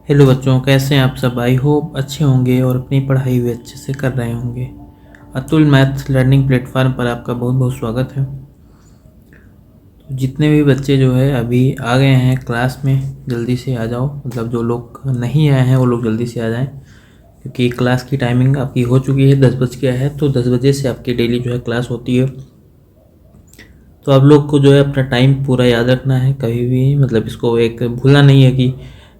Hello बच्चों, कैसे हैं आप सब। आई होप अच्छे होंगे और अपनी पढ़ाई भी अच्छे से कर रहे होंगे। अतुल मैथ लर्निंग प्लेटफॉर्म पर आपका बहुत बहुत स्वागत है। तो जितने भी बच्चे जो है अभी आ गए हैं क्लास में, जल्दी से आ जाओ। मतलब जो लोग नहीं आए हैं वो लोग जल्दी से आ जाएं, क्योंकि क्लास की टाइमिंग आपकी हो चुकी है। 10 बज गया है, तो 10 बजे से आपकी डेली जो है क्लास होती है। तो आप लोग को जो है अपना टाइम पूरा याद रखना है, कभी भी मतलब इसको एक भूलना नहीं है कि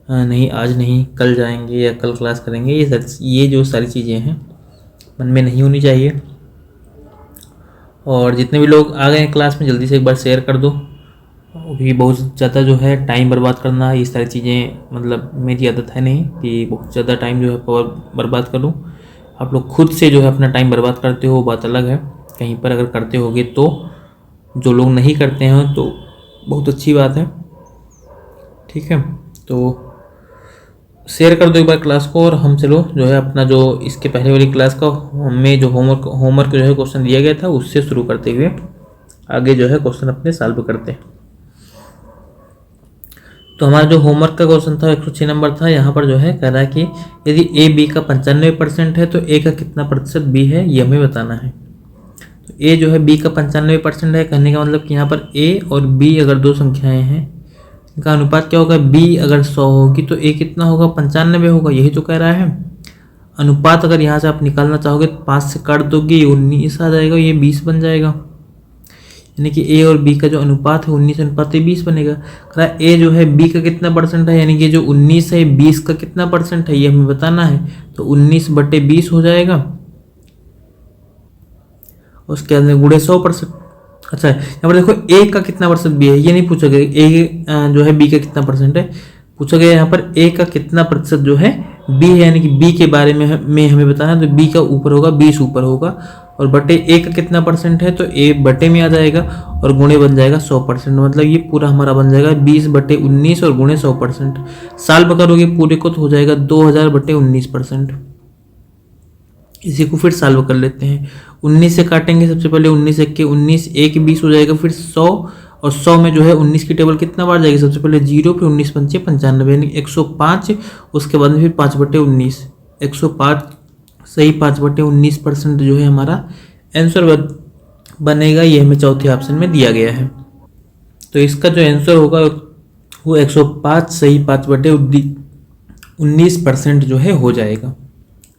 नहीं आज नहीं कल जाएंगे या कल क्लास करेंगे। ये जो सारी चीज़ें हैं मन में नहीं होनी चाहिए। और जितने भी लोग आ गए हैं क्लास में जल्दी से एक बार शेयर कर दो। अभी बहुत ज़्यादा जो है टाइम बर्बाद करना, ये सारी चीज़ें मतलब मेरी आदत है नहीं कि बहुत ज़्यादा टाइम जो है बर्बाद करूँ। आप लोग खुद से जो है अपना टाइम बर्बाद करते हो वो बात अलग है, कहीं पर अगर करते होगे तो। जो लोग नहीं करते हैं तो बहुत अच्छी बात है, ठीक है। तो शेयर कर दो एक बार क्लास को, और हम चलो जो है अपना जो इसके पहले वाली क्लास का हमें जो होमवर्क जो है क्वेश्चन दिया गया था उससे शुरू करते हुए आगे जो है क्वेश्चन अपने सॉल्व करते हैं। तो हमारा जो होमवर्क का क्वेश्चन था 106 नंबर था। यहाँ पर जो है कह रहा है कि यदि ए बी का 95% है तो ए का कितना प्रतिशत बी है ये हमें बताना है। तो ए जो है बी का 95% है, कहने का मतलब कि यहाँ पर ए और बी अगर दो संख्याएं हैं, इनका अनुपात क्या होगा। बी अगर 100 होगी तो ए कितना होगा, 95 होगा। यही तो कह रहा है। अनुपात अगर यहाँ से आप निकालना चाहोगे तो 5 से काट दोगे, ये 19 आ जाएगा, ये 20 बन जाएगा। यानी कि ए और बी का जो अनुपात है 19 अनुपात 20 बनेगा। कह रहा है ए जो है बी का कितना परसेंट है, यानी कि जो 19 है 20 का कितना परसेंट है ये हमें बताना है। तो 19/20 हो जाएगा, उसके बाद में गुणे 100%। अच्छा यहाँ पर देखो ए का कितना परसेंट बी है ये नहीं पूछा गया। ए जो है बी का कितना परसेंट है पूछा गया। यहाँ पर ए का कितना प्रतिशत जो है बी है, यानी कि बी के बारे में हमें बताना है। तो बी का ऊपर होगा, 20 ऊपर होगा, और बटे ए का कितना परसेंट है तो ए बटे में आ जाएगा, और गुणे बन जाएगा 100%। मतलब ये पूरा हमारा बन जाएगा 20/19 और गुणे 100%। साल करोगे पूरे को तो हो जाएगा 2000/19%। इसी को फिर सॉल्व कर लेते हैं। 19 से काटेंगे, सबसे पहले 19 एक के 19, एक 20 हो जाएगा, फिर 100, और 100 में जो है 19 की टेबल कितना बार जाएगी, सबसे पहले 0, फिर 19 पंचे 95, यानी 105। उसके बाद में फिर 5/19, 105 सही 5/19% जो है हमारा आंसर बनेगा। ये हमें चौथे ऑप्शन में दिया गया है। तो इसका जो आंसर होगा वो 105 सही 5/19% जो है हो जाएगा।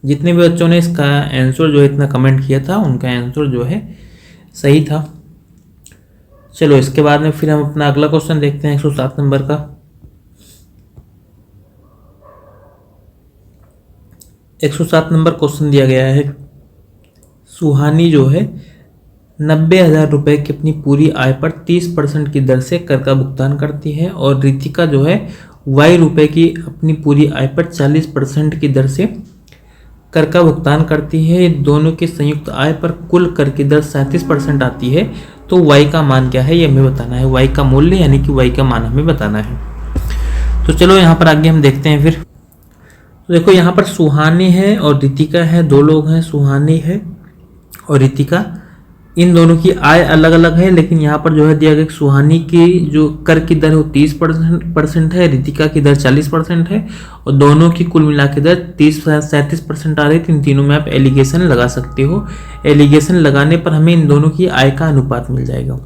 जितने भी बच्चों ने इसका आंसर जो है इतना कमेंट किया था उनका आंसर जो है सही था। चलो इसके बाद में फिर हम अपना अगला क्वेश्चन देखते हैं 107 नंबर का। 107 नंबर क्वेश्चन दिया गया है। सुहानी जो है 90,000 रुपये की अपनी पूरी आय पर 30% की दर से कर का भुगतान करती है, और रितिका जो है Y रुपये की अपनी पूरी आय पर 40% की दर से कर का भुगतान करती है। दोनों की संयुक्त आय पर कुल कर की दर 37% आती है। तो y का मान क्या है ये हमें बताना है। y का मूल्य यानी कि y का मान हमें बताना है। तो चलो यहाँ पर आगे हम देखते हैं फिर। तो देखो यहाँ पर सुहानी है और रितिका है, दो लोग हैं, सुहानी है और रितिका। इन दोनों की आय अलग अलग है, लेकिन यहाँ पर जो है दिया गया सुहानी की जो कर की दर वो 30% है, रितिका की दर 40% है, और दोनों की कुल मिला के दर 37% आ रही है। इन तीनों में आप एलिगेशन लगा सकते हो। एलिगेशन लगाने पर हमें इन दोनों की आय का अनुपात मिल जाएगा,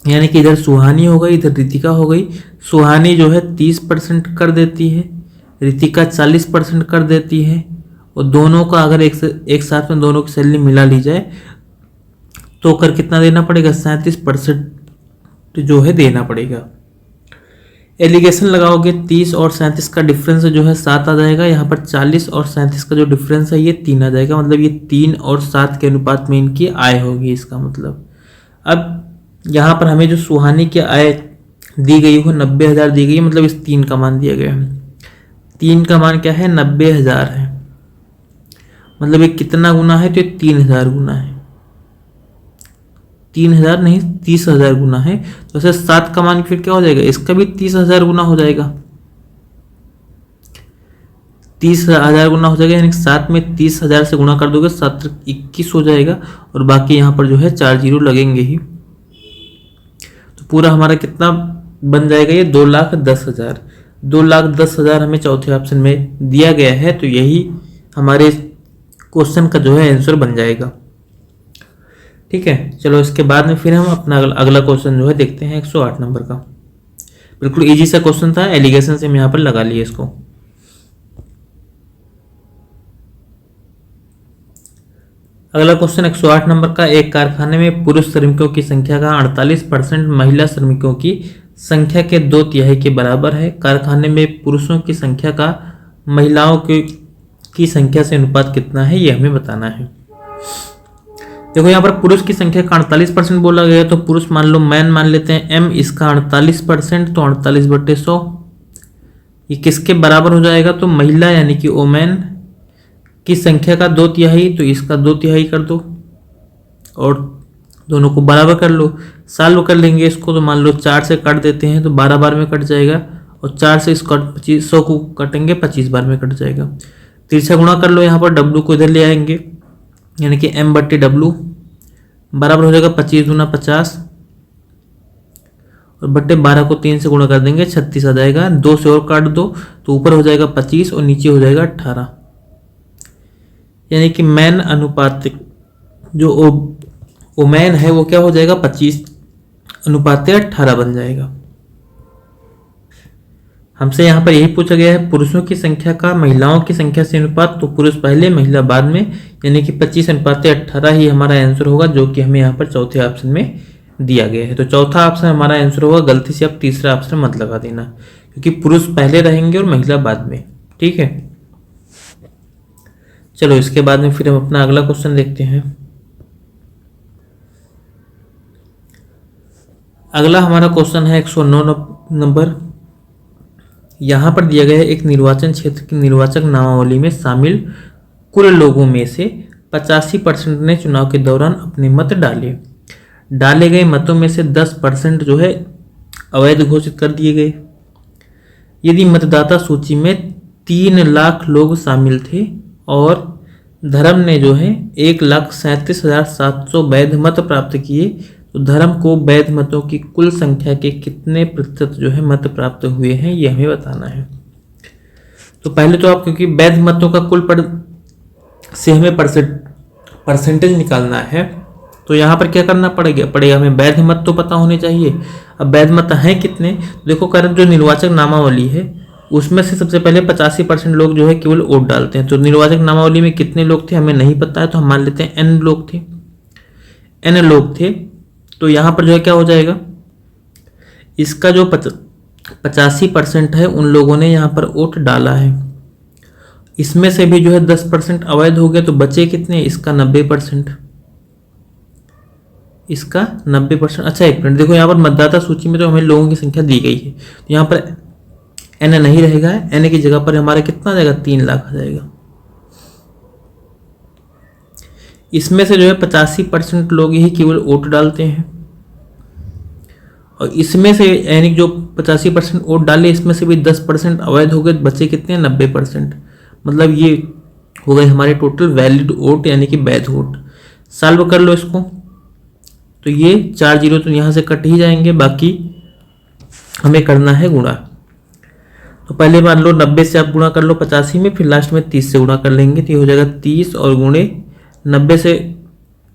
यानी कि इधर सुहानी हो गई, इधर रितिका हो गई। सुहानी जो है 30% कर देती है, रितिका 40% कर देती है, और दोनों का अगर एक साथ में दोनों की सैलरी मिला ली जाए तो कर कितना देना पड़ेगा, 37% जो है देना पड़ेगा। एलिगेशन लगाओगे 30 और 37 का डिफरेंस जो है 7 आ जाएगा। यहाँ पर 40 और 37 का जो डिफरेंस है ये 3 आ जाएगा। मतलब ये 3 और 7 के अनुपात में इनकी आय होगी। इसका मतलब अब यहाँ पर हमें जो सुहानी की आय दी गई हो 90,000 दी गई है, मतलब इस 3 का मान दिया गया है। 3 का मान क्या है, 90,000 है। मतलब ये कितना गुना है, तो ये 3,000 गुना है। 3,000 नहीं 30,000 गुना है। तो ऐसे 7 का मान फिर क्या हो जाएगा, इसका भी 30,000 गुना हो जाएगा। 30,000 गुना हो जाएगा, यानी 7 में 30,000 से गुना कर दोगे 7 21 हो जाएगा, और बाकी यहाँ पर जो है 4 जीरो लगेंगे ही। तो पूरा हमारा कितना बन जाएगा, ये 2,10,000। 2,10,000 हमें चौथे ऑप्शन में दिया गया है, तो यही हमारे क्वेश्चन का जो है आंसर बन जाएगा। ठीक है, चलो इसके बाद में फिर हम अपना अगला क्वेश्चन जो है देखते हैं 108 नंबर का। बिल्कुल इजी सा क्वेश्चन था, एलिगेशन से हम यहाँ पर लगा लिए इसको। अगला क्वेश्चन 108 नंबर का, एक कारखाने में पुरुष श्रमिकों की संख्या का 48%, महिला श्रमिकों की संख्या के 2/3 के बराबर है। कारखाने में पुरुषों की संख्या का महिलाओं की संख्या से अनुपात कितना है, ये हमें बताना है। देखो यहाँ पर पुरुष की संख्या का 48% बोला गया, तो पुरुष मान लो मैन मान लेते हैं m, इसका 48%, तो 48/100 ये किसके बराबर हो जाएगा, तो महिला यानी कि वोमेन की संख्या का 2/3, तो इसका 2/3 कर दो और दोनों को बराबर कर लो। सॉल्व कर लेंगे इसको, तो मान लो 4 से काट देते हैं तो 12 बार में कट जाएगा, और 4 से इसको 100 को कटेंगे 25 बार में कट जाएगा। तिरछा गुणा कर लो, यहाँ पर W को इधर ले आएंगे, यानी कि m/W बराबर हो जाएगा 25 दूना 50 और बट्टे 12 को 3 से गुणा कर देंगे 36 आ जाएगा। 2 से और काट दो तो ऊपर हो जाएगा 25 और नीचे हो जाएगा 18, यानी कि मैन अनुपात जो वोमेन है वो क्या हो जाएगा 25:18 बन जाएगा। हमसे यहाँ पर यही पूछा गया है पुरुषों की संख्या का महिलाओं की संख्या से अनुपात, तो पुरुष पहले महिला बाद में, यानी कि 25:18 ही हमारा आंसर होगा, जो कि हमें यहाँ पर चौथे ऑप्शन में दिया गया है। तो चौथा ऑप्शन हमारा आंसर होगा। गलती से आप तीसरा ऑप्शन मत लगा देना, क्योंकि पुरुष पहले रहेंगे और महिला बाद में। ठीक है, चलो इसके बाद में फिर हम अपना अगला क्वेश्चन देखते हैं। अगला हमारा क्वेश्चन है 109 नंबर। यहाँ पर दिया गया है एक निर्वाचन क्षेत्र की निर्वाचक नामावली में शामिल कुल लोगों में से 85% ने चुनाव के दौरान अपने मत डाले। डाले गए मतों में से 10% जो है अवैध घोषित कर दिए गए। यदि मतदाता सूची में 3 लाख लोग शामिल थे और धर्म ने जो है 1,37,700 वैध मत प्राप्त किए, तो धर्म को वैध मतों की कुल संख्या के कितने प्रतिशत जो है मत प्राप्त हुए हैं, ये हमें बताना है। तो पहले तो आप, क्योंकि वैध मतों का कुल से हमें परसेंटेज निकालना है, तो यहाँ पर क्या करना पड़ेगा हमें वैध मत तो पता होने चाहिए। अब वैध मत हैं कितने, देखो करंट जो निर्वाचक नामावली है उसमें से सबसे पहले 85% लोग जो है केवल वोट डालते हैं। तो निर्वाचक नामावली में कितने लोग थे हमें नहीं पता है, तो हम मान लेते हैं n लोग थे। तो यहाँ पर जो है क्या हो जाएगा, इसका जो 85% है उन लोगों ने यहाँ पर वोट डाला है, इसमें से भी जो है 10% अवैध हो गया, तो बचे कितने, इसका 90%। अच्छा एक मिनट, देखो यहाँ पर मतदाता सूची में तो हमें लोगों की संख्या दी गई है, तो यहाँ पर n नहीं रहेगा, n की जगह पर हमारा कितना आ जाएगा 3 लाख आ जाएगा। इसमें से जो है 85% लोग ही केवल वोट डालते हैं, और इसमें से यानी जो 85% वोट डाले इसमें से भी 10% अवैध हो गए, बचे कितने 90%। मतलब ये हो गए हमारे टोटल वैलिड वोट यानी कि वैध वोट। सॉल्व कर लो इसको, तो ये 4 जीरो तो यहाँ से कट ही जाएंगे, बाकी हमें करना है गुणा। तो पहले मान लो 90 से आप गुणा कर लो 85 में, फिर लास्ट में 30 से गुणा कर लेंगे, तो ये हो जाएगा 30 और गुणे 90 से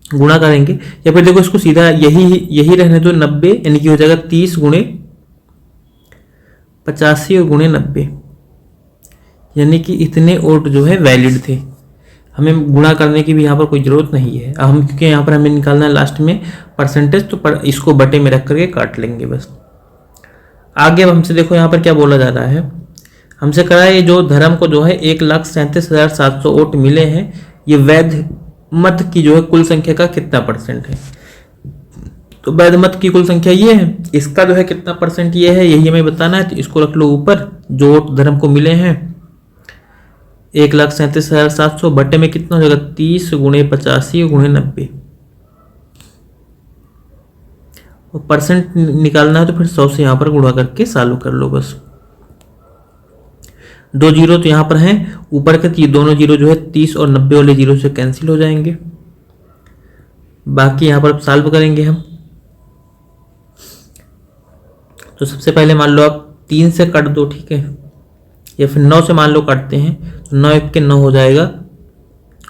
गुणा करेंगे, या फिर देखो इसको सीधा यही रहने दो 90, यानी कि हो जाएगा 30 गुणे 85 और गुणे 90, यानी कि इतने वोट जो है वैलिड थे। हमें गुणा करने की भी यहाँ पर कोई ज़रूरत नहीं है। अब हम क्योंकि यहाँ पर हमें निकालना है लास्ट में परसेंटेज, तो इसको बटे में रख करके काट लेंगे बस। आगे अब हमसे देखो यहाँ पर क्या बोला जा रहा है, हमसे कहा है जो धर्म को जो है 1,37,700 वोट मिले हैं, ये वैध मत की जो है कुल संख्या का कितना परसेंट है। तो वैध मत की कुल संख्या ये है, इसका जो है कितना परसेंट ये है, यही हमें बताना है। तो इसको रख लो ऊपर, जो वोट धर्म को मिले हैं 1,37,700 बटे में कितना हो जाएगा 30 गुणे 85 गुणे 90, और परसेंट निकालना है तो फिर 100 से यहाँ पर गुणा करके सॉल्व कर लो बस। 2 जीरो तो यहाँ पर हैं ऊपर के, ये दोनों जीरो जो है 30 और 90 वाले जीरो से कैंसिल हो जाएंगे, बाकी यहाँ पर सॉल्व करेंगे हम। तो सबसे पहले मान लो आप 3 से काट दो, ठीक है, या फिर 9 से मान लो काटते हैं तो 9 1 के 9 हो जाएगा,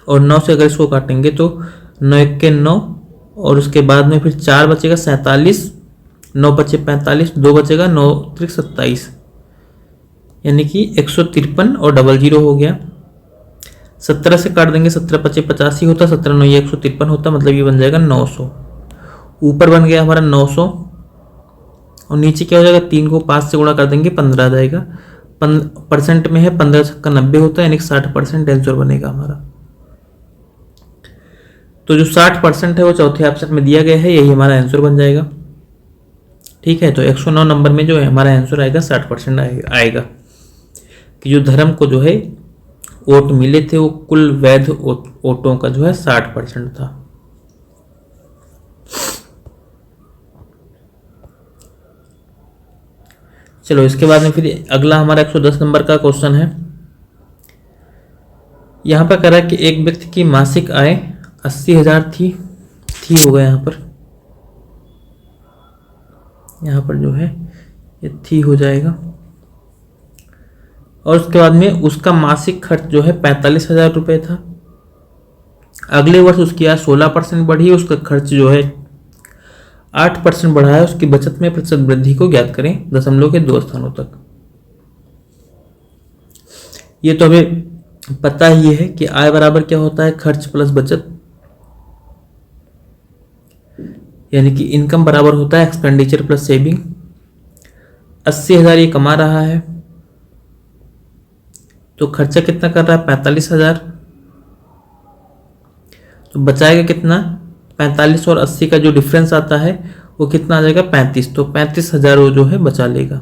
और 9 से अगर इसको काटेंगे तो 9 1 के 9, और उसके बाद में फिर 4 बचेगा 47, 9 बचे 45, 2 बचेगा 9 त्रिक 27, यानी कि 153 और डबल जीरो हो गया। 17 से काट देंगे, 17 पचे 85 होता, 17 9 ये 153 होता, मतलब ये बन जाएगा 900। ऊपर बन गया हमारा 900, और नीचे क्या हो जाएगा, 3 को 5 से गुणा कर देंगे 15 आ जाएगा। परसेंट में है 15 का 90 होता है, यानी कि 60% आंसर बनेगा हमारा। तो जो 60% है वो चौथे ऑप्शन में दिया गया है, यही हमारा आंसर बन जाएगा। ठीक है, तो 109 नंबर में जो है हमारा आंसर आएगा 60% आएगा कि जो धर्म को जो है वोट मिले थे वो कुल वैध वोटों का जो है 60% था। चलो इसके बाद में फिर अगला हमारा 110 नंबर का क्वेश्चन है। यहां पर कह रहा है कि एक व्यक्ति की मासिक आय 80,000 थी होगा यहाँ पर जो है ये थी हो जाएगा, और उसके बाद में उसका मासिक खर्च जो है 45,000 रुपये था। अगले वर्ष उसकी आय 16% बढ़ी, उसका खर्च जो है 8% बढ़ा है। उसकी बचत में प्रतिशत वृद्धि को ज्ञात करें दशमलव के 2 स्थानों तक। ये तो हमें पता ही है कि आय बराबर क्या होता है, खर्च प्लस बचत, यानी कि इनकम बराबर होता है एक्सपेंडिचर प्लस सेविंग। 80,000 ये कमा रहा है, तो खर्चा कितना कर रहा है 45,000, तो बचाएगा कितना 45 और 80 का जो डिफरेंस आता है वो कितना आ जाएगा 35, तो 35,000 वो जो है बचा लेगा।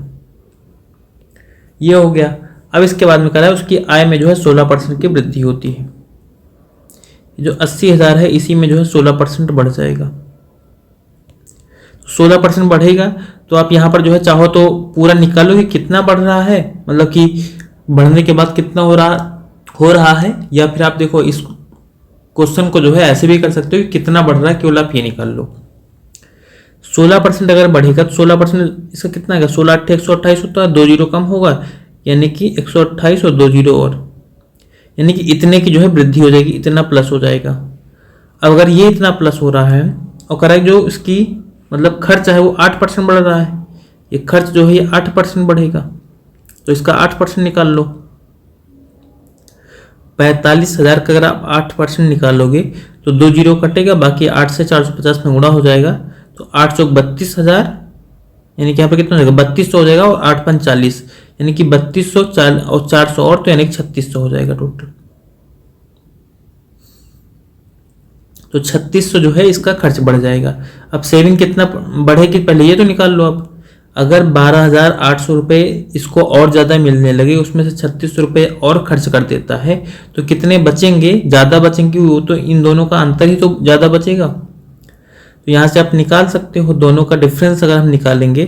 ये हो गया। अब इसके बाद में कह रहा है उसकी आय में जो है 16% की वृद्धि होती है। जो 80,000 है इसी में जो है 16% बढ़ जाएगा। 16% बढ़ेगा तो आप यहाँ पर जो है चाहो तो पूरा निकालो कि कितना बढ़ रहा है, मतलब कि बढ़ने के बाद कितना हो रहा है, या फिर आप देखो इस क्वेश्चन को जो है ऐसे भी कर सकते हो कि कितना बढ़ रहा है, केवल आप ये निकाल लो। 16% अगर बढ़ेगा तो 16% इसका कितना है, 16 8 128 होता है, 2 जीरो कम होगा, यानी कि 128 और 2 जीरो और, यानी कि इतने की जो है वृद्धि हो जाएगी, इतना प्लस हो जाएगा। अब अगर ये इतना प्लस हो रहा है और करेक्ट जो इसकी मतलब खर्च है वो 8% बढ़ रहा है, ये खर्च जो है ये 8% बढ़ेगा, तो इसका 8% निकाल लो। 45,000 का अगर आप 8% निकालोगे तो 2 जीरो कटेगा, बाकी 8 से 450 में गुणा हो जाएगा, तो 8 चौक 32,000, यानी कि यहाँ पे कितना हो जाएगा 3200 हो जाएगा, और 8 पंच 40, यानी कि 3200 और 400 और, तो यानी कि 3600 हो जाएगा टोटल। तो 3600 जो है इसका खर्च बढ़ जाएगा। अब सेविंग कितना बढ़ेगी पहले ये तो निकाल लो। अब अगर 12,800 रुपये इसको और ज़्यादा मिलने लगे, उसमें से 3600 रुपये और खर्च कर देता है, तो कितने बचेंगे, ज़्यादा बचेंगे, वो तो इन दोनों का अंतर ही तो ज़्यादा बचेगा। तो यहाँ से आप निकाल सकते हो, दोनों का डिफरेंस अगर हम निकालेंगे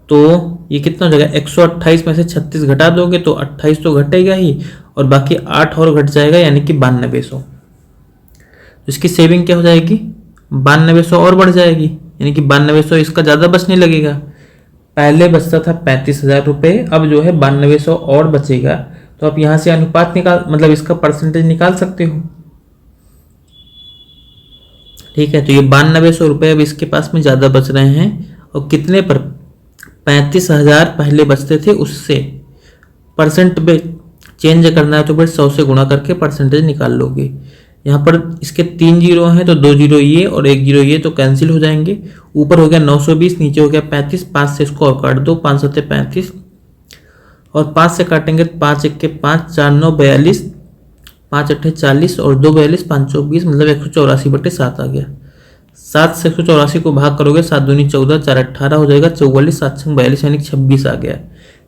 तो ये कितना हो जाएगा, 128 में से 36 घटा दोगे तो 28 तो घटेगा ही, और बाकी 8 और घट जाएगा, यानी कि 9200। तो इसकी सेविंग क्या हो जाएगी 9200 और बढ़ जाएगी, यानी कि 9200 इसका ज़्यादा बचने लगेगा। पहले बचता था 35,000 रुपये, अब जो है 9200 और बचेगा। तो आप यहाँ से अनुपात निकाल, मतलब इसका परसेंटेज निकाल सकते हो। ठीक है, तो ये 9200 रुपये अब इसके पास में ज़्यादा बच रहे हैं, और कितने पर 35,000 पहले बचते थे उससे। परसेंट पे चेंज करना है तो फिर 100 से गुणा करके परसेंटेज निकाल लोगे। यहाँ पर इसके 3 जीरो हैं तो 2 जीरो ये और 1 जीरो ये, तो कैंसिल हो जाएंगे। ऊपर हो गया 920, नीचे हो गया 35, 5 से इसको और काट दो, 5 7 35, और 5 से काटेंगे तो 5 1 के 5, 4 9 42, 5 8 40 और 2 42, 5 चौक 20, मतलब 184/7 आ गया। 7 से 184 को भाग करोगे, 7 दूनी 14, 4 18 हो जाएगा 44, 7 6 42, यानी 26 आ गया।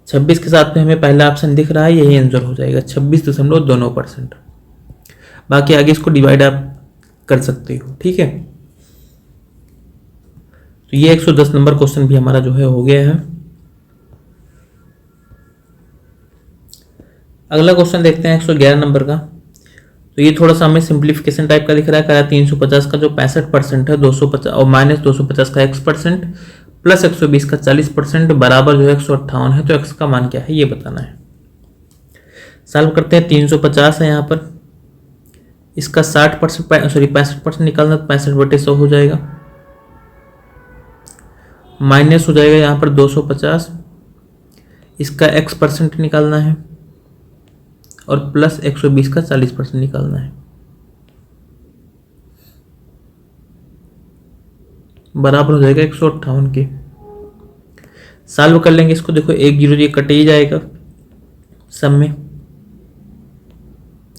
26 के साथ में हमें पहला ऑप्शन दिख रहा है, यही आंसर हो जाएगा 26.2%। बाकी आगे इसको डिवाइड आप कर सकते हो। ठीक है, तो ये 110 नंबर क्वेश्चन भी हमारा जो है हो गया है। अगला क्वेश्चन देखते हैं 111 नंबर का। तो ये थोड़ा सा हमें सिंप्लीफिकेशन टाइप का दिख रहा है। 350 का जो 65% है 250 और -250 का x%, प्लस 120 का 40% बराबर जो है 158 है। तो एक्स का मान क्या है ये बताना है। सॉल्व करते हैं। 350 है यहाँ पर, इसका 60% सॉरी 65% निकालना, तो 65/100 हो जाएगा। माइनस हो जाएगा यहाँ पर 250, इसका x% निकालना है, और प्लस 120 का 40% निकालना है, बराबर हो जाएगा 158 के। सॉल्व कर लेंगे इसको। देखो 1 0 ये कट ही जाएगा सब में,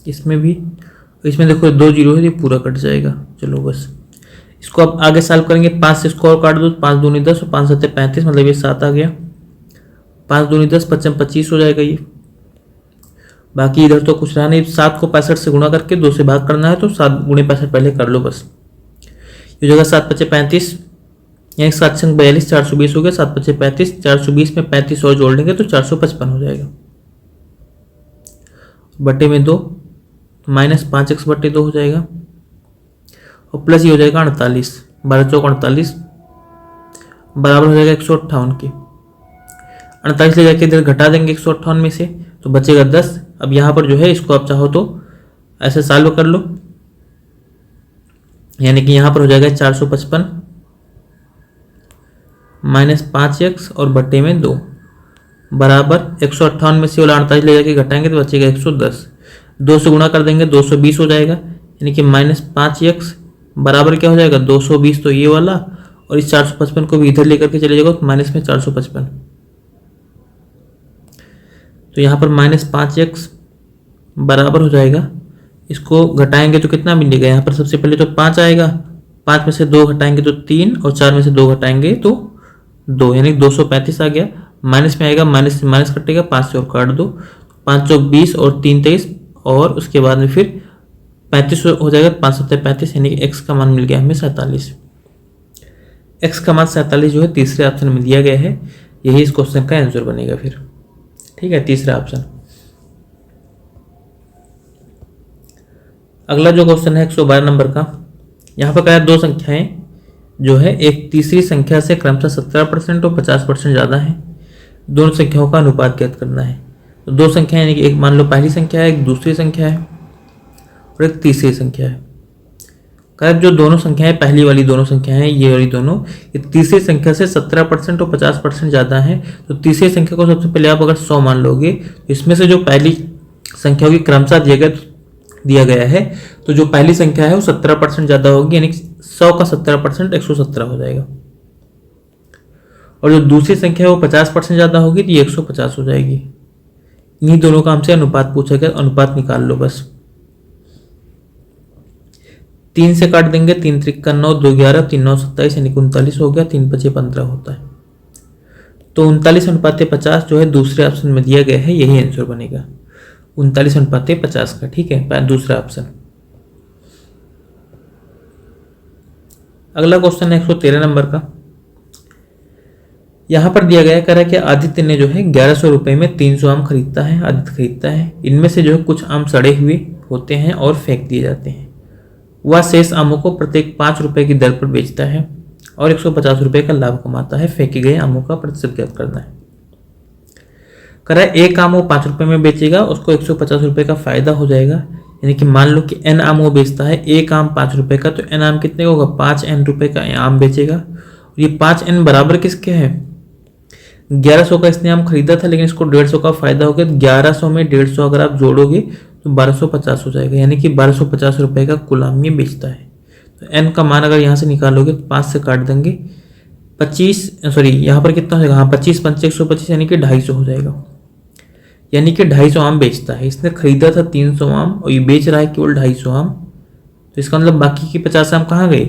इसमें भी, इसमें देखो 2 0 है, ये पूरा कट जाएगा। चलो बस इसको अब आगे सॉल्व करेंगे। 5 से इसको और काट दो, 5 दूनी 10 और 5 7 35, मतलब ये 7 आ गया। 5 दूनी 10, 55 25 हो जाएगा ये। बाकी इधर तो कुछ रहा नहीं। 7 को 65 से गुणा करके 2 से भाग करना है, तो 7 गुणे 65 पहले कर लो बस। ये जगह 7 5 35, यहाँ 7 6 42, 420 हो गया। 7 5 35, 420 में 35 और जोड़ लेंगे तो 455 हो जाएगा। बटे में 2, माइनस 5x/2 हो जाएगा, और प्लस ये हो जाएगा 48, 12 चौक 48, बराबर हो जाएगा 158 के। 48 ले जाके इधर घटा देंगे 158 में से, तो बचेगा 10। अब यहाँ पर जो है इसको आप चाहो तो ऐसे सॉल्व कर लो, यानी कि यहाँ पर हो जाएगा 455 माइनस 5x और बटे में 2 बराबर 158 में से वाला 48 ले जाके घटाएंगे तो बचेगा 110। 2 से गुणा कर देंगे 220 हो जाएगा, यानी कि माइनस 5x बराबर क्या हो जाएगा 220, तो ये वाला, और इस 455 को भी इधर लेकर के चले जाएगा तो माइनस में 455, तो यहाँ पर माइनस 5x बराबर हो जाएगा, इसको घटाएंगे तो कितना मिलेगा, यहाँ पर सबसे पहले तो 5 आएगा, 5 में से 2 घटाएंगे तो 3, और 4 में से 2 घटाएंगे तो 2, यानी 235 आ गया। माइनस में आएगा, माइनस से माइनस कटेगा, 5 से और काट दो, 5 चौक 20 और 3 23, और उसके बाद में फिर 35 हो जाएगा, 5 7 35, यानी कि x का मान मिल गया हमें 47। x का मान 47 जो है तीसरे ऑप्शन में दिया गया है, यही इस क्वेश्चन का आंसर बनेगा फिर। ठीक है, तीसरा ऑप्शन। अगला जो क्वेश्चन है 112 नंबर का, यहाँ पर कहा 2 संख्याएं जो है एक तीसरी संख्या से क्रमशः 17% और 50% ज़्यादा है, दोनों संख्याओं का अनुपात ज्ञात करना है। तो 2 संख्याएं, यानी कि एक मान लो पहली संख्या है, एक दूसरी संख्या है, और एक तीसरी संख्या है। कहा जो दोनों संख्याएं, पहली वाली दोनों संख्याएं, ये वाली दोनों, ये तीसरी संख्या से 17% और 50% ज़्यादा है। तो तीसरी संख्या को सबसे पहले आप अगर 100 मान लोगे, तो इसमें से जो पहली संख्या की क्रमशः दिया गया है, तो जो पहली संख्या है वो 17% ज़्यादा होगी, यानी 100 का 17% 117 हो जाएगा, और जो दूसरी संख्या है वो 50% ज़्यादा होगी, तो ये 150 हो जाएगी। इन्हीं दोनों का हमसे अनुपात पूछा गया, अनुपात निकाल लो बस। 3 से काट देंगे, 3 त्रिक 9, 2 11, 3 9 27, यानी 39 हो गया, 3 5 15 होता है। तो 39:50 जो है दूसरे ऑप्शन में दिया गया है, यही आंसर बनेगा 39:50 का। ठीक है, दूसरा ऑप्शन। अगला क्वेश्चन है 113 नंबर का। यहाँ पर दिया गया, कह रहा है कि आदित्य ने जो है 1100 रुपये में 300 आम खरीदता है, आदित्य खरीदता है। इनमें से जो है कुछ आम सड़े हुए होते हैं और फेंक दिए जाते हैं। वह शेष आमों को प्रत्येक 5 रुपये की दर पर बेचता है और 150 रुपये का लाभ कमाता है। फेंके गए आमों का प्रतिशत ज्ञात करना है। कह रहा है एक आम वो 5 रुपये में बेचेगा, उसको 150 रुपये का फायदा हो जाएगा। यानी कि मान लो कि n आम वो बेचता है, एक आम 5 रुपये का, तो n आम कितने का होगा, 5n रुपये का आम बेचेगा। और ये 5n बराबर किसके है, 1100 का इसने आम खरीदा था, लेकिन इसको 150 का फायदा हो गया। 1100 में 150 अगर आप जोड़ोगे तो 1250 हो जाएगा, यानी कि 1250 रुपये का कुल आम ये बेचता है। तो n का मान अगर यहाँ से निकालोगे तो 5 से काट देंगे, 25 सॉरी यहाँ पर कितना हो जाएगा, हाँ 25 5 125, यानी कि 250 हो जाएगा। यानी कि 250 आम बेचता है। इसने खरीदा था 300 आम और ये बेच रहा है केवल 250 आम। तो इसका मतलब बाकी के 50 आम कहाँ गए,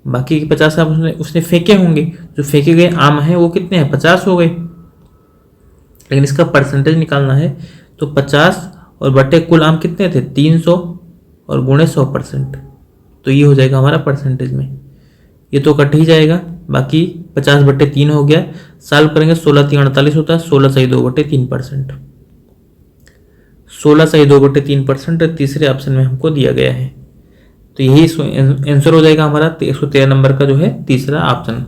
बाकी के 50 आम उसने फेंके होंगे। जो फेंके गए आम हैं वो कितने हैं, 50 हो गए। लेकिन इसका परसेंटेज निकालना है, तो 50 और बटे कुल आम कितने थे, 300 और गुणे 100%, तो ये हो जाएगा हमारा परसेंटेज में। ये तो कट ही जाएगा, बाकी 50/3 हो गया। सॉल्व करेंगे, 16 3 48 होता है, 16 सही 2/3%, 16 सही 2/3% तीसरे ऑप्शन में हमको दिया गया है। तो यही आंसर हो जाएगा हमारा 113 नंबर का जो है तीसरा ऑप्शन।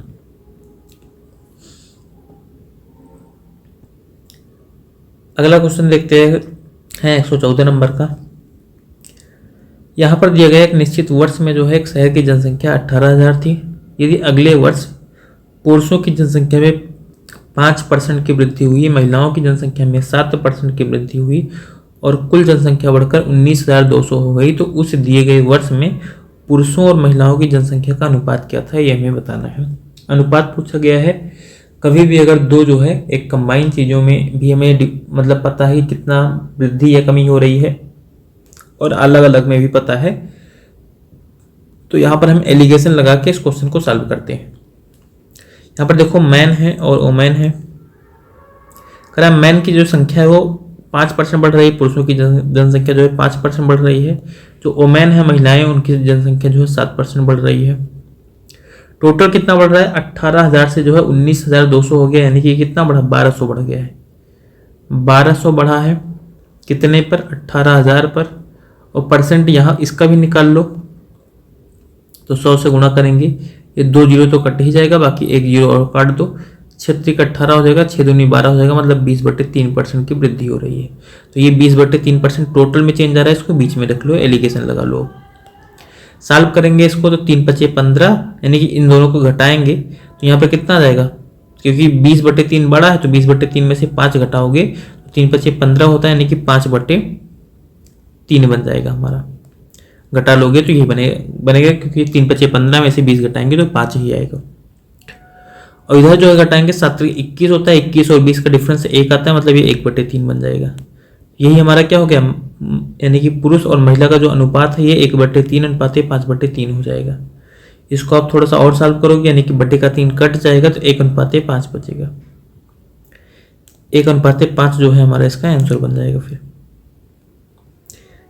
अगला क्वेश्चन देखते हैं 114 नंबर का। यहाँ पर दिया गया एक निश्चित वर्ष में जो है एक शहर की जनसंख्या 18,000 थी। यदि अगले वर्ष पुरुषों की जनसंख्या में 5% की वृद्धि हुई, महिलाओं की जनसंख्या में 7% की वृद्धि हुई और कुल जनसंख्या बढ़कर 19,200 हो गई, तो उस दिए गए वर्ष में पुरुषों और महिलाओं की जनसंख्या का अनुपात क्या था, यह हमें बताना है। अनुपात पूछा गया है। कभी भी अगर दो जो है एक कंबाइन चीज़ों में भी हमें मतलब पता है कितना वृद्धि या कमी हो रही है और अलग अलग में भी पता है, तो यहाँ पर हम एलिगेशन लगा के इस क्वेश्चन को सॉल्व करते हैं। यहाँ पर देखो मैन है और ओमेन है। कह रहा है मैन की जो संख्या है वो 5% बढ़ रही है, पुरुषों की जनसंख्या जो है 5% बढ़ रही है। जो ओमेन है महिलाएं, उनकी जनसंख्या जो है 7% बढ़ रही है। टोटल कितना बढ़ रहा है, 18,000 से जो है 19,200 हो गया, यानी कि कितना बढ़ा, 1200 बढ़ गया है। 1200 बढ़ा है कितने पर, 18,000 पर। और परसेंट यहाँ इसका भी निकाल लो तो 100 से गुणा करेंगे, ये 2 जीरो तो कट ही जाएगा, बाकी 1 जीरो और काट दो, 36 का 18 हो जाएगा, 6 दूनी 12 हो जाएगा, मतलब 20/3% की वृद्धि हो रही है। तो ये 20/3% टोटल में चेंज आ रहा है, इसको बीच में रख लो, एलिगेशन लगा लो। सॉल्व करेंगे इसको तो 3 × 5 = 15, यानी कि इन दोनों को घटाएंगे तो यहाँ पर कितना आ जाएगा, क्योंकि 20/3 बड़ा है तो 20/3 में से 5 घटाओगे तो 3 × 5 = 15 होता है, यानी कि 5/3 बन जाएगा हमारा। घटा लोगे तो यही बनेगा क्योंकि 3 × 5 = 15 में से 20 घटाएंगे तो 5 ही आएगा। और इधर जो है घटाएंगे 7 × 21 होता है, 21 और 20 का डिफरेंस 1 आता है, मतलब ये 1/3 बन जाएगा। यही हमारा क्या हो गया, यानी कि पुरुष और महिला का जो अनुपात है ये 1/3 अनुपात 5/3 हो जाएगा। इसको आप थोड़ा सा और सॉल्व करोगे, यानी कि बटे का 3 कट जाएगा तो 1/5 बचेगा। 1/5 जो है हमारा इसका आंसर बन जाएगा। फिर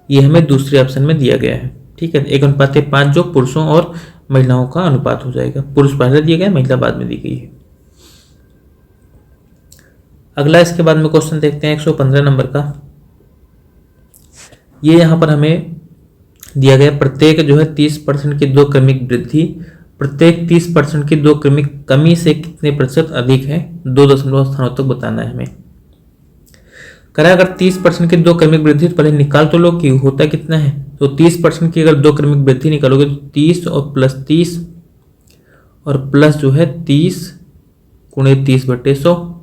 ये हमें दूसरे ऑप्शन में दिया गया है, ठीक है। 1/5 जो पुरुषों और महिलाओं का अनुपात हो जाएगा। पुरुष पहले दिया गया, महिला बाद में दी गई है। अगला इसके बाद में क्वेश्चन देखते हैं 115 नंबर का। ये यहाँ पर हमें दिया गया प्रत्येक जो है 30% की 2 क्रमिक वृद्धि प्रत्येक 30% की 2 क्रमिक कमी से कितने प्रतिशत अधिक है, 2 दशमलव स्थानों तक बताना है हमें। करा अगर 30% की 2 क्रमिक वृद्धि तो पहले निकाल तो लो कि होता कितना है। तो 30% की अगर 2 क्रमिक वृद्धि निकालोगे तो 30 और प्लस 30 और प्लस जो है 30 × 30/100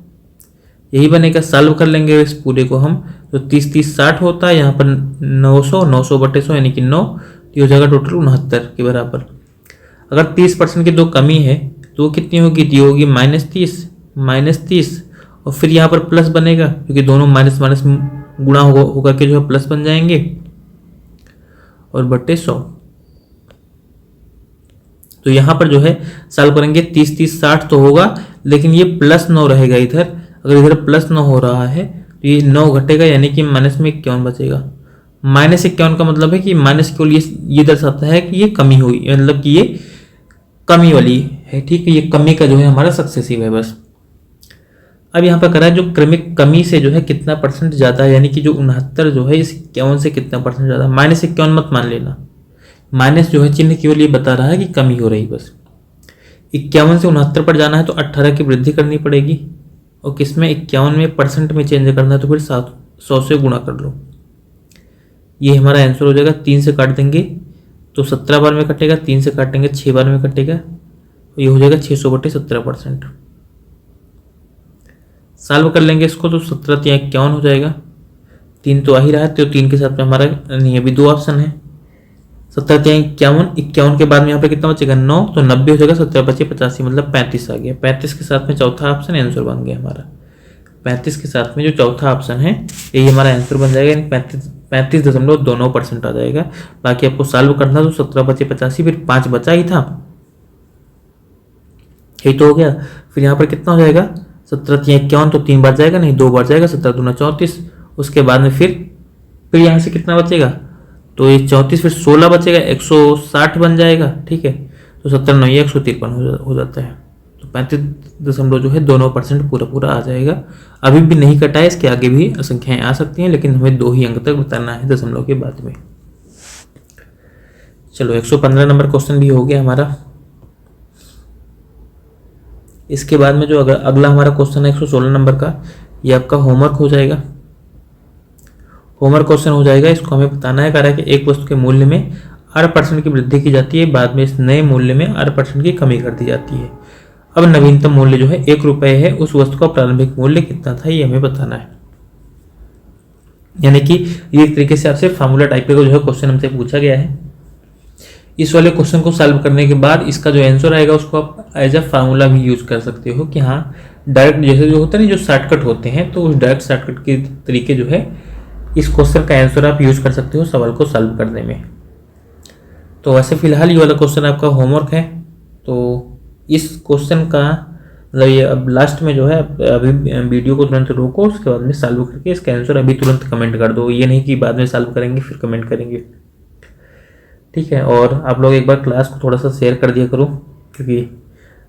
यही बनेगा। सॉल्व कर लेंगे इस पूरे को हम, तो 30 30 60 होता है, यहाँ पर 900 900/100 यानी कि 9, तो हो जाएगा टोटल 69 के बराबर। अगर 30% की 2 कमी है तो वो कितनी होगी, दी होगी -30 और फिर यहाँ पर प्लस बनेगा क्योंकि दोनों माइनस माइनस गुणा होकर के जो है प्लस बन जाएंगे और /100। तो यहाँ पर जो है सॉल्व करेंगे 30 30 60 तो होगा, लेकिन ये +9 रहेगा इधर। अगर इधर +9 हो रहा है तो ये 9 घटेगा, यानी कि -51 बचेगा। -51 का मतलब है कि माइनस केवल ये दर्शाता है कि ये कमी हुई, मतलब कि ये कमी वाली है, ठीक है। ये कमी का जो है हमारा सक्सेसिव है बस। अब यहाँ पर करा है जो क्रमिक कमी से जो है कितना % ज़्यादा है, यानी कि जो 69 जो है इस 51 से कितना % ज़्यादा। -51 मत मान लेना, माइनस जो है चिन्ह केवल ये बता रहा है कि कमी हो रही बस। 51 से 69 पर जाना है तो 18 की वृद्धि करनी पड़ेगी, और किसमें 51 में % में चेंज करना है तो फिर 100 से गुणा कर लो। ये हमारा आंसर हो जाएगा। 3 से काट देंगे तो 17 बार में कटेगा, 3 से काटेंगे 6 बार में कटेगा, तो ये हो जाएगा 600/17%। सॉल्व कर लेंगे इसको तो 17 × 51 हो जाएगा। 3 तो आ ही रहा है, तो 3 के साथ में हमारा नहीं, अभी 2 ऑप्शन है। 17 × 51 के बाद में यहाँ पे कितना बचेगा, 9, तो 90 हो जाएगा। 17 × 5 = 85, मतलब 35 आ गया। 35 के साथ में चौथा ऑप्शन आंसर बन गया हमारा। 35 के साथ में जो चौथा ऑप्शन है यही हमारा आंसर बन जाएगा, यानी 35.2% आ जाएगा। बाकी आपको सॉल्व करना तो 17 × 5 = 85, फिर 5 बचा ही था, यही तो हो गया। फिर यहाँ पर कितना हो जाएगा, 17 × 51 तो 3 बार जाएगा, नहीं 2 बार जाएगा, 17 दूना 34। उसके बाद में फिर यहाँ से कितना बचेगा, तो ये 34 फिर 16 बचेगा, 160 बन जाएगा, ठीक है। तो 17 × 9 = 153 हो जाता है। तो 35.2% पूरा आ जाएगा। अभी भी नहीं कटा है, इसके आगे भी संख्याएं आ सकती हैं, लेकिन हमें 2 ही अंक तक बताना है दशमलव के बाद में। चलो 115 नंबर क्वेश्चन भी हो गया हमारा। इसके बाद में जो अगला हमारा क्वेश्चन है 116 नंबर का, ये आपका होमवर्क हो जाएगा। होमवर्क क्वेश्चन हो जाएगा। इसको हमें बताना है। कह रहा है कि एक वस्तु के मूल्य में 8% की वृद्धि की जाती है, बाद में इस नए मूल्य में 8% की कमी कर दी जाती है। अब नवीनतम मूल्य जो है 1 रुपये है, उस वस्तु का प्रारंभिक मूल्य कितना था ये हमें बताना है। यानी कि ये एक तरीके से आपसे फार्मूला टाइप का जो है क्वेश्चन हमसे पूछा गया है। इस वाले क्वेश्चन को सॉल्व करने के बाद इसका जो आंसर आएगा उसको आप एज अ फार्मूला भी यूज कर सकते हो कि हाँ डायरेक्ट जैसे जो होता है ना, जो शॉर्टकट होते हैं, तो उस डायरेक्ट शॉर्टकट के तरीके जो है इस क्वेश्चन का आंसर आप यूज कर सकते हो सवाल को सॉल्व करने में। तो वैसे फिलहाल ये वाला क्वेश्चन आपका होमवर्क है। तो इस क्वेश्चन का मतलब ये अब लास्ट में जो है अभी वीडियो को तुरंत रोको, उसके बाद में सॉल्व करके इसका आंसर अभी तुरंत कमेंट कर दो। ये नहीं कि बाद में सॉल्व करेंगे फिर कमेंट करेंगे, ठीक है। और आप लोग एक बार क्लास को थोड़ा सा शेयर कर दिया करो, क्योंकि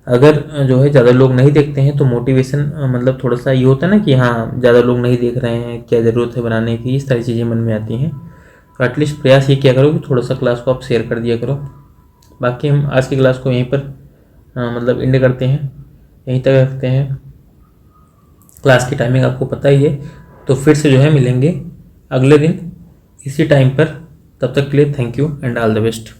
अगर जो है ज़्यादा लोग नहीं देखते हैं तो मोटिवेशन मतलब थोड़ा सा ये होता है ना कि हाँ ज़्यादा लोग नहीं देख रहे हैं, क्या ज़रूरत है बनाने की, इस सारी चीज़ें मन में आती हैं। तो एटलीस्ट प्रयास ये किया करो कि थोड़ा सा क्लास को आप शेयर कर दिया करो। बाकी हम आज की क्लास को यहीं पर मतलब एंड करते हैं, यहीं तक रखते हैं। क्लास की टाइमिंग आपको पता ही है, तो फिर से जो है मिलेंगे अगले दिन इसी टाइम पर। तब तक के लिए thank you and all the best.